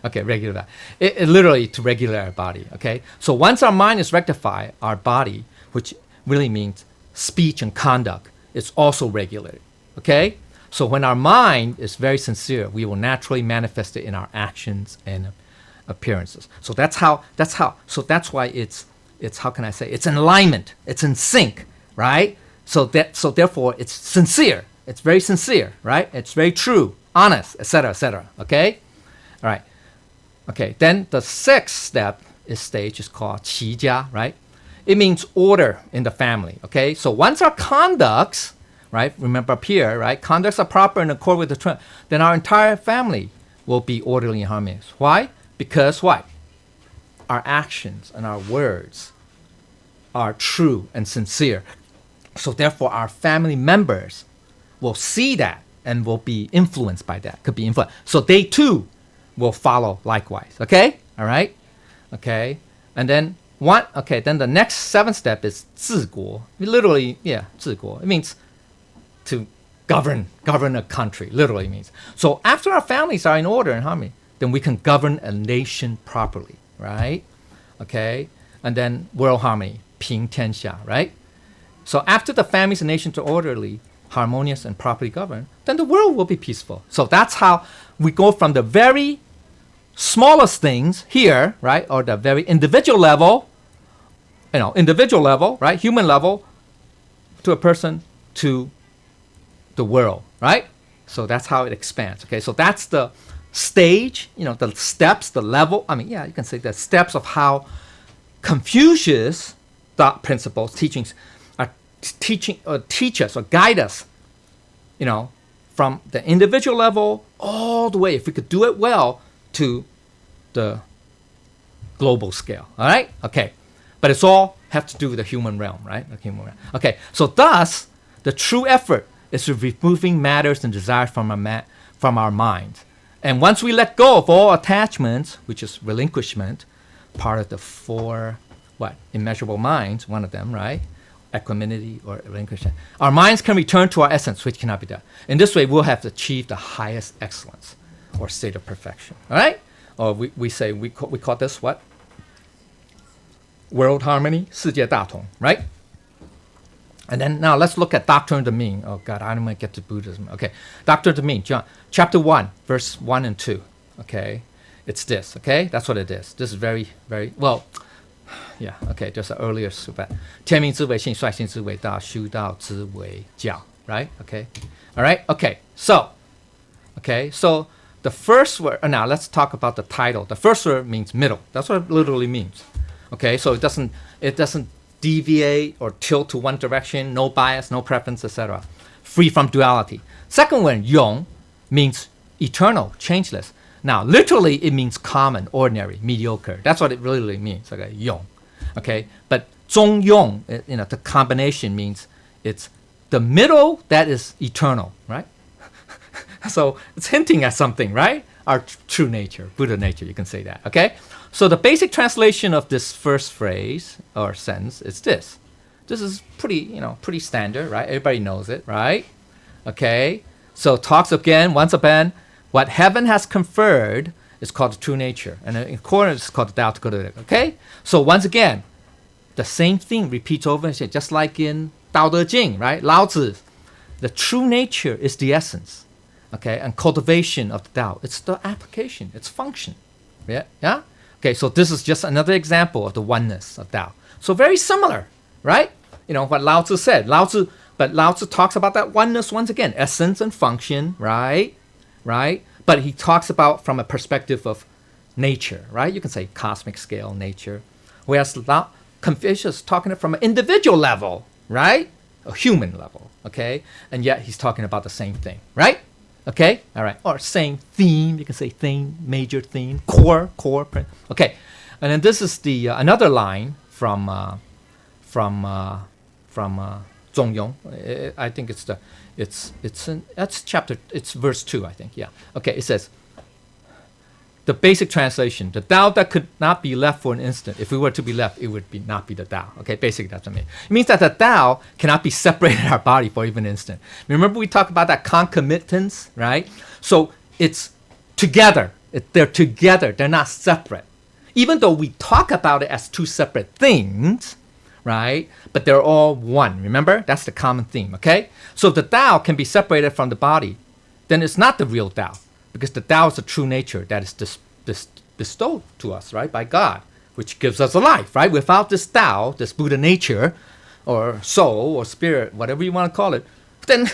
Okay, regulate. It literally to regulate our body. Okay. So once our mind is rectified, our body, which really means speech and conduct, is also regulated. Okay. So when our mind is very sincere, we will naturally manifest it in our actions and appearances. So that's why it's how can I say, it's in alignment, it's in sync, right? So therefore it's sincere, it's very sincere, right? It's very true, honest, etc. Okay. All right. Okay. Then the sixth stage is called qi jia, right? It means order in the family. Okay. So once our conducts, right? Remember up here, right? Conducts are proper in accord with the trend, then our entire family will be orderly and harmonious. Why? Because what? Our actions and our words are true and sincere. So therefore, our family members will see that and will be influenced by that. Could be influenced. So they too will follow likewise. Okay? All right? Okay. And then then the next seventh step is 治国. Literally, 治国. It means to govern a country. Literally means. So after our families are in order and harmony, then we can govern a nation properly. Right? Okay? And then world harmony. 平天下. Right? So after the families and nations are orderly, harmonious, and properly governed, then the world will be peaceful. So that's how we go from the very smallest things here, right, or the very individual level, right, human level, to a person, to the world, right? So that's how it expands. Okay, so that's the stage, the steps, the level. You can say the steps of how Confucius thought principles, teachings, teach us or guide us, from the individual level all the way, if we could do it well, to the global scale. All right? Okay. But it's all have to do with the human realm, right? The human realm. Okay. So thus, the true effort is removing matters and desires from our minds. And once we let go of all attachments, which is relinquishment, part of the four, immeasurable minds, one of them, right? Equanimity or relinquishment. Our minds can return to our essence, which cannot be done. In this way, we'll have achieved the highest excellence or state of perfection. All right? Or we call this what? World harmony, 世界大同, right? And then now let's look at Doctrine of the Mean. Oh God, I don't want to get to Buddhism. Okay, Doctrine of the Mean, John, chapter 1, verse 1 and 2. Okay, it's this. Okay, that's what it is. This is very, very well. Yeah, okay, there's an earlier super. 天命之为性，率性之为道，修道之为教. Right? Okay. All right. Okay. So the first word. Now let's talk about the title. The first word means middle. That's what it literally means. Okay. So it doesn't deviate or tilt to one direction. No bias, no preference, etc. Free from duality. Second word, yong, means eternal, changeless. Now, literally, it means common, ordinary, mediocre. That's what it really means. Okay, yong. Okay, but zong yong, the combination means it's the middle that is eternal, right? So it's hinting at something, right? Our true nature, Buddha nature, you can say that. Okay, so the basic translation of this first phrase or sentence is this. This is pretty standard, right? Everybody knows it, right? Okay, so talks once again. What heaven has conferred is called the true nature. And in accordance, it's called the Tao Te Ching. Okay? So once again, the same thing repeats over and just like in Tao Te Ching, right? Lao Tzu. The true nature is the essence. Okay? And cultivation of the Tao. It's the application. It's function. Yeah? Yeah? Okay, so this is just another example of the oneness of Tao. So very similar, right? What Lao Tzu said. But Lao Tzu talks about that oneness once again. Essence and function, right? Right? but he talks about from a perspective of nature, right? You can say cosmic scale, nature. Whereas Confucius talking it from an individual level, right? A human level, okay? And yet he's talking about the same thing, right? Okay, all right. Or same theme, you can say theme, major theme, core. Okay, and then this is the another line from Zongyong. I think it's verse 2, I think. Yeah. Okay, it says, the basic translation, the Tao that could not be left for an instant. If we were to be left, it would not be the Tao. Okay, basically that's what I mean. It means that the Tao cannot be separated in our body for even an instant. Remember we talked about that concomitance, right? So it's together. They're together. They're not separate. Even though we talk about it as two separate things, right? But they're all one. Remember? That's the common theme, okay? So if the Tao can be separated from the body, then it's not the real Tao. Because the Tao is the true nature that is bestowed to us, right, by God, which gives us a life, right? Without this Tao, this Buddha nature, or soul, or spirit, whatever you want to call it, then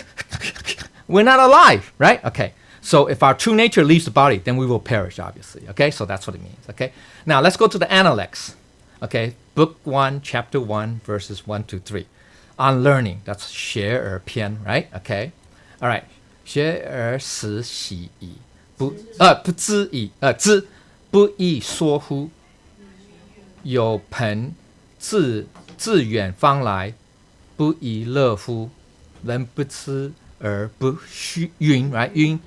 we're not alive, right? Okay, so if our true nature leaves the body, then we will perish, obviously, okay? So that's what it means, okay? Now, let's go to the Analects, okay? Book 1, Chapter 1, verses 1 to 3. On learning, that's 学而篇, right? Okay, all right. 学而时习矣。不知矣，知不亦说乎？有朋自远方来，不亦乐乎？人不知而不愠 right? 愠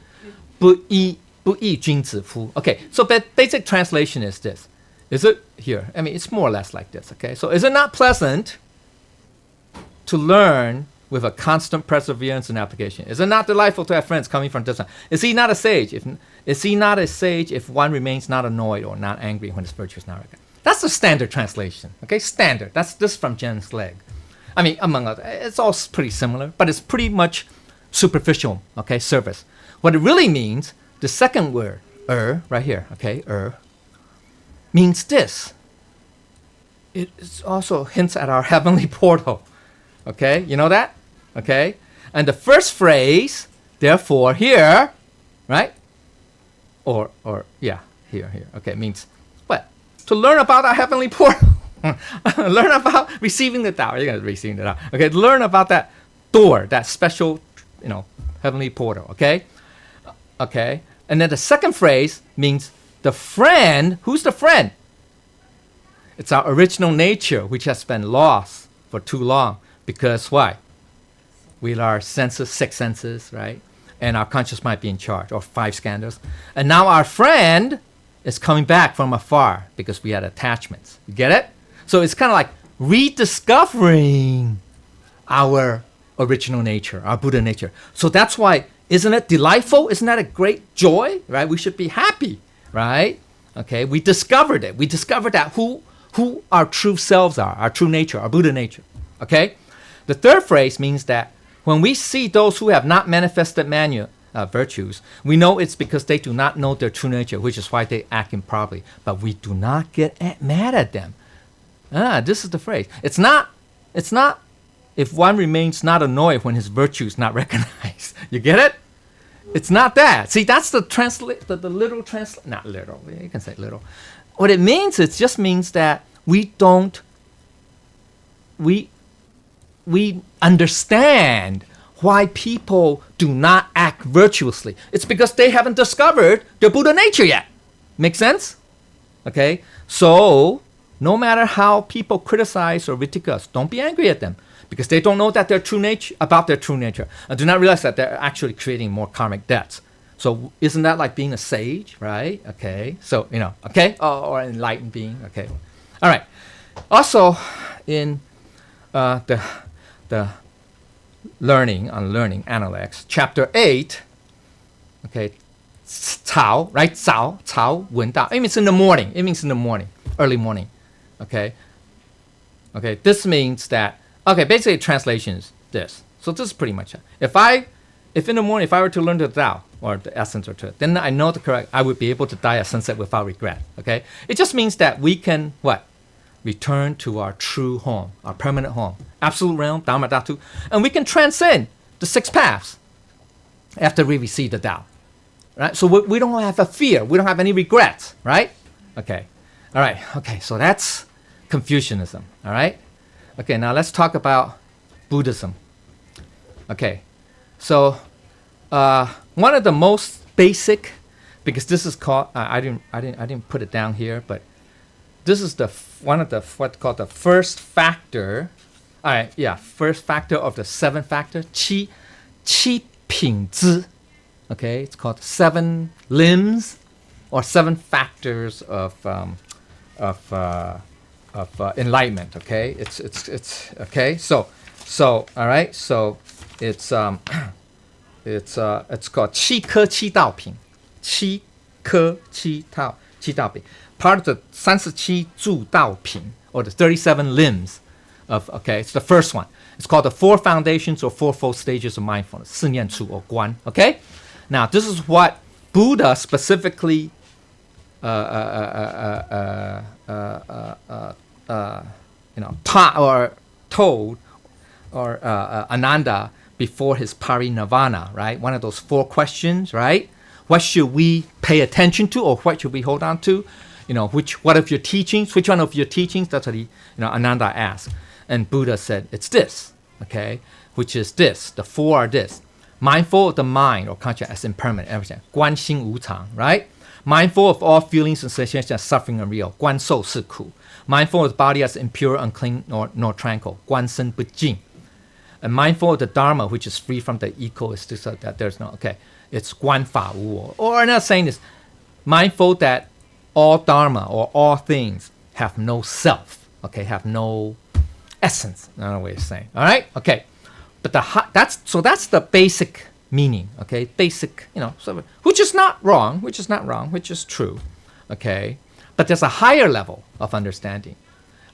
不亦君子乎? Okay, so basic translation is this. Is it here? I mean, it's more or less like this. Okay, so is it not pleasant to learn with a constant perseverance and application? Is it not delightful to have friends coming from distance? Is he not a sage? Is he not a sage if one remains not annoyed or not angry when his virtue is not recognized? That's the standard translation. Okay, standard. That's this from Jen's leg. I mean, among others, it's all pretty similar, but it's pretty much superficial. Okay, surface. What it really means, the second word, right here. Okay, means this. It also hints at our heavenly portal. Okay, you know that? Okay, and the first phrase, therefore, here, right? Or yeah, here. Okay, means what? To learn about our heavenly portal. Learn about receiving the Tao. You're gonna receiving the Tao. Okay, learn about that door, that special, heavenly portal. Okay, okay, and then the second phrase means the friend. Who's the friend? It's our original nature, which has been lost for too long. Because why? We are senses, six senses, right? And our conscious might be in charge, or five skandhas. And now our friend is coming back from afar because we had attachments. You get it? So it's kind of like rediscovering our original nature, our Buddha nature. So that's why, isn't it delightful? Isn't that a great joy, right? We should be happy, right? Okay, we discovered it. We discovered that who our true selves are, our true nature, our Buddha nature, okay? The third phrase means that when we see those who have not manifested virtues, we know it's because they do not know their true nature, which is why they act improperly. But we do not get mad at them. This is the phrase. It's not if one remains not annoyed when his virtue is not recognized. You get it? It's not that. See, that's the literal translate. Not literal. You can say literal. What it means, it just means that we understand why people do not act virtuously. It's because they haven't discovered their Buddha nature yet. Make sense? Okay? So, no matter how people criticize or ridicule us, don't be angry at them because they don't know that their true nature, about their true nature, and do not realize that they're actually creating more karmic debts. So, isn't that like being a sage, right? Okay? So, okay? Or an enlightened being, okay? All right. Also, in the learning Analects, chapter 8, okay, Cao, right? Cao Wen Dao. It means in the morning. Early morning. Okay. This means that, basically translation is this. So this is pretty much it. If in the morning, if I were to learn the Tao, or the essence or truth, then I know I would be able to die at sunset without regret. Okay. It just means that we can, what? Return to our true home, our permanent home, absolute realm, Dharma Dhatu, and we can transcend the six paths after we receive the Tao. right? So we don't have a fear. We don't have any regrets, right? Okay. All right. Okay. So that's Confucianism. All right. Okay. Now let's talk about Buddhism. Okay. So one of the most basic, because this is called I didn't put it down here, but this is one of the what's called the first factor. All right. Yeah. First factor of the 7 factor. Qi Ping Zi. Okay, it's called 7 limbs or 7 factors of enlightenment. Okay, it's okay. So all right. So it's called 7科7道品. 7科7道品. Part of the 37助道品 or the 37 limbs of. Okay, it's the first one. It's called the 4 foundations or 4-fold stages of mindfulness. 四念处 or 观. Okay. Now, this is what Buddha specifically taught or told or Ananda before his parinirvana, right? One of those 4 questions, right? What should we pay attention to, or what should we hold on to? Which one of your teachings? That's what Ananda asked. And Buddha said, it's this, okay? Which is this. The 4 are this. Mindful of the mind or conscious as impermanent, everything. 观心无常, right? Mindful of all feelings and sensations as suffering and real. 观受是苦. Mindful of the body as impure, unclean, nor tranquil. 观身不净. And mindful of the Dharma, which is free from the ego, is just that there's no, okay. It's 观法无我. Or another saying is mindful that all Dharma or all things have no self, okay, have no essence. Another way of saying. All right? Okay. But that's the basic meaning, okay? Basic, which is not wrong, which is true, okay? But there's a higher level of understanding,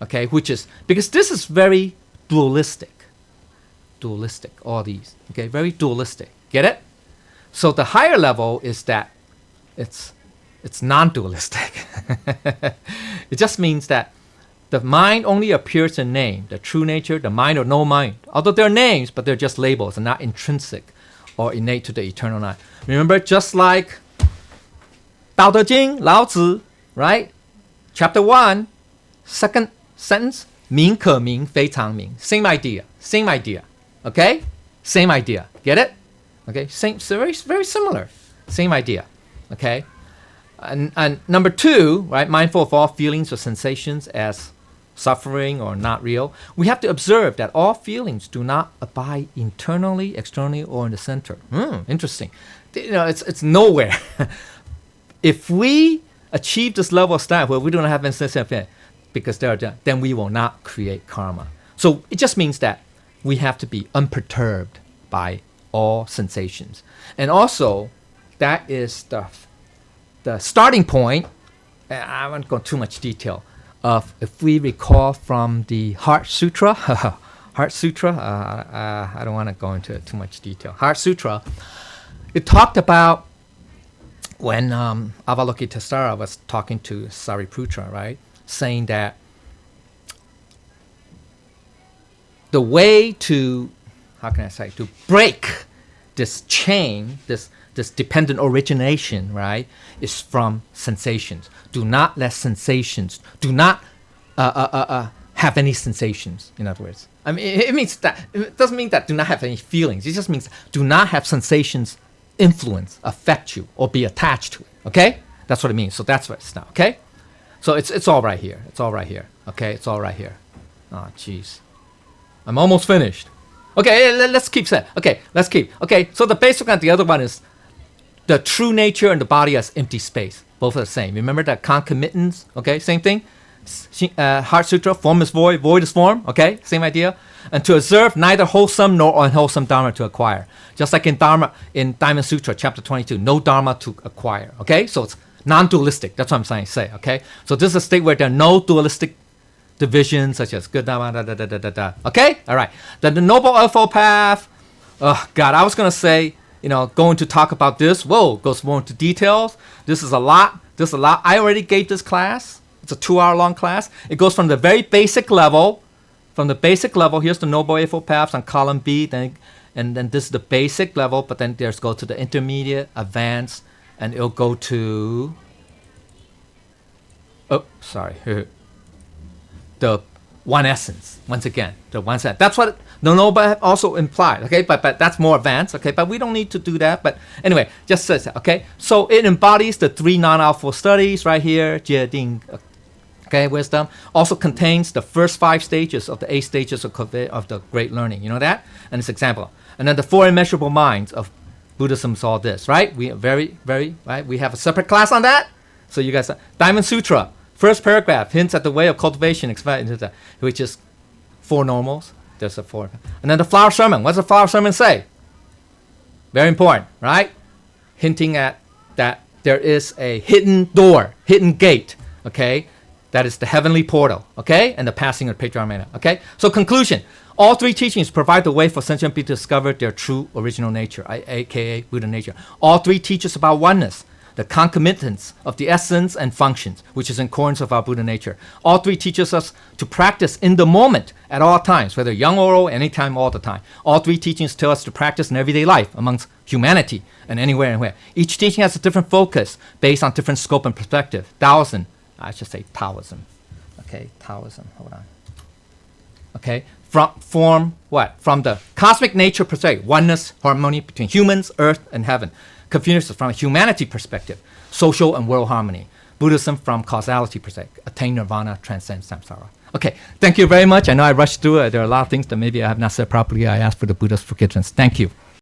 okay? Which is, because this is very dualistic, all these, okay? Very dualistic, get it? So the higher level is that it's non-dualistic. It just means that the mind only appears in name. The true nature, the mind or no mind. Although they're names, but they're just labels and not intrinsic or innate to the eternal mind. Remember, just like Dao De Jing, Lao Tzu, right? Chapter 1, second sentence, 名可名非常名. Same idea. Okay? Same idea. Get it? Okay? Same, so very, very similar. Same idea. Okay? And number 2, right? Mindful of all feelings or sensations as suffering or not real. We have to observe that all feelings do not abide internally, externally, or in the center. Interesting. It's nowhere. If we achieve this level of style where we don't have any sensation, because then we will not create karma. So it just means that we have to be unperturbed by all sensations. And also, that is the starting point. I won't go too much detail. If we recall from the Heart Sutra, I don't want to go into too much detail. Heart Sutra, it talked about when Avalokitesvara was talking to Sariputra, right? Saying that the way to, to break this chain, this dependent origination, right, is from sensations. Do not let sensations, do not have any sensations, in other words. I mean, it means that, it doesn't mean that do not have any feelings. It just means do not have sensations influence, affect you, or be attached to it, okay? That's what it means. So that's what it's now, okay? So it's all right here. It's all right here, okay? It's all right here. Oh, jeez. I'm almost finished. Okay, let's keep set. Okay, let's keep. Okay, so the basic one, the other one is the true nature and the body as empty space. Both are the same. Remember that concomitance? Okay, same thing. Heart Sutra, form is void, void is form. Okay, same idea. And to observe neither wholesome nor unwholesome dharma to acquire. Just like in Diamond Sutra, chapter 22, no dharma to acquire. Okay, so it's non-dualistic. That's what I'm trying to say. Okay, so this is a state where there are no dualistic divisions such as good dharma, Okay, all right. Then the Noble Eightfold Path. Oh God, I was gonna say, going to talk about this. Whoa, goes more into details. This is a lot. I already gave this class. It's a 2-hour long class. It goes from the very basic level. Here's the Noble Eightfold Paths on column B. And then this is the basic level. But then there's go to the intermediate, advanced, and it'll go to, oh, sorry, the one essence, once again, the one essence. That's what the Noble also implied, okay? But that's more advanced, okay? But we don't need to do that. But anyway, just says that, okay? So it embodies the 3 non-alpha studies right here, Jie Ding, okay, wisdom. Also contains the first 5 stages of the 8 stages of the great learning. You know that? And it's example. And then the 4 immeasurable minds of Buddhism is all this, right? We are very, right? We have a separate class on that. So you guys, Diamond Sutra, first paragraph hints at the way of cultivation, which is 4 normals. There's a 4. And then the flower sermon. What's the flower sermon say? Very important, right? Hinting at that there is a hidden door, hidden gate, okay? That is the heavenly portal, okay? And the passing of the patriarch manner, okay? So conclusion. All 3 teachings provide the way for sentient beings to discover their true original nature, aka Buddha nature. All 3 teach us about oneness, the concomitance of the essence and functions, which is in accordance with our Buddha nature. All 3 teaches us to practice in the moment at all times, whether young or old, anytime, all the time. All 3 teachings tell us to practice in everyday life amongst humanity and anywhere and where. Each teaching has a different focus based on different scope and perspective. Taoism, I should say Taoism. Okay, Taoism, hold on. Okay, from what? From the cosmic nature perspective, oneness, harmony between humans, earth, and heaven. Confucius from a humanity perspective, social and world harmony. Buddhism from causality perspective, attain nirvana, transcend samsara. Okay, thank you very much. I know I rushed through it. There are a lot of things that maybe I have not said properly. I ask for the Buddha's forgiveness. Thank you.